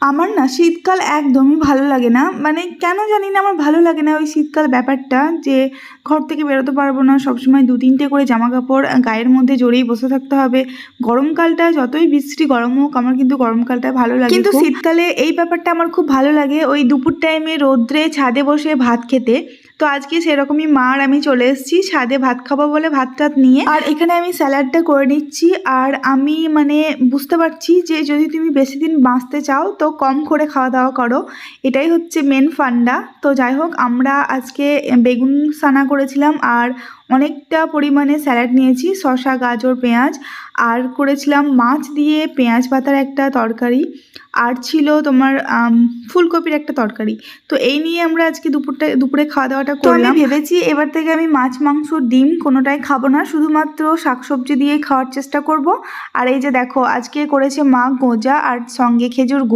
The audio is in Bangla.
আমার না শীতকাল একদমই ভালো লাগে না। মানে কেন জানি না আমার ভালো লাগে না ওই শীতকাল ব্যাপারটা, যে ঘর থেকে বেরোতে পারবো না, সবসময় ২-৩টে করে জামাকাপড় গায়ের মধ্যে জড়িয়ে বসে থাকতে হবে। গরমকালটা যতই বৃষ্টি গরম হোক, আমার কিন্তু গরমকালটা ভালো লাগে কিন্তু খুব। শীতকালে এই ব্যাপারটা আমার খুব ভালো লাগে, ওই দুপুর টাইমে রোদ্রে ছাদে বসে ভাত খেতে। তো আজকে সেরকমই মা আর আমি চলে এসেছি ছাদে ভাত খাবো বলে ভাত টাত নিয়ে, আর এখানে আমি স্যালাডটা করে নিচ্ছি। আর আমি মানে বুঝতে পারছি যে যদি তুমি বেশি দিন বাঁচতে চাও তো কম করে খাওয়া দাওয়া করো, এটাই হচ্ছে মেন ফান্ডা। তো যাই হোক, আমরা আজকে বেগুন সানা করেছিলাম আর অনেকটা পরিমাণে স্যালাড নিয়েছি, শসা গাজর পেঁয়াজ, আর করেছিলাম মাছ দিয়ে পেঁয়াজ পাতার একটা তরকারি, আর ছিল তোমার ফুলকপির একটা তরকারি। তো এই নিয়ে আমরা আজকে দুপুরে খাওয়া দাওয়াটা করলাম। আমি ভেবেছি এবার থেকে আমি মাছ মাংস ডিম কোনোটাই খাবো না, শুধুমাত্র শাকসবজি দিয়েই খাওয়ার চেষ্টা করব। আর এই যে দেখো, আজকে করেছে মা গোঁজা আর সঙ্গে খেজুর গুড়।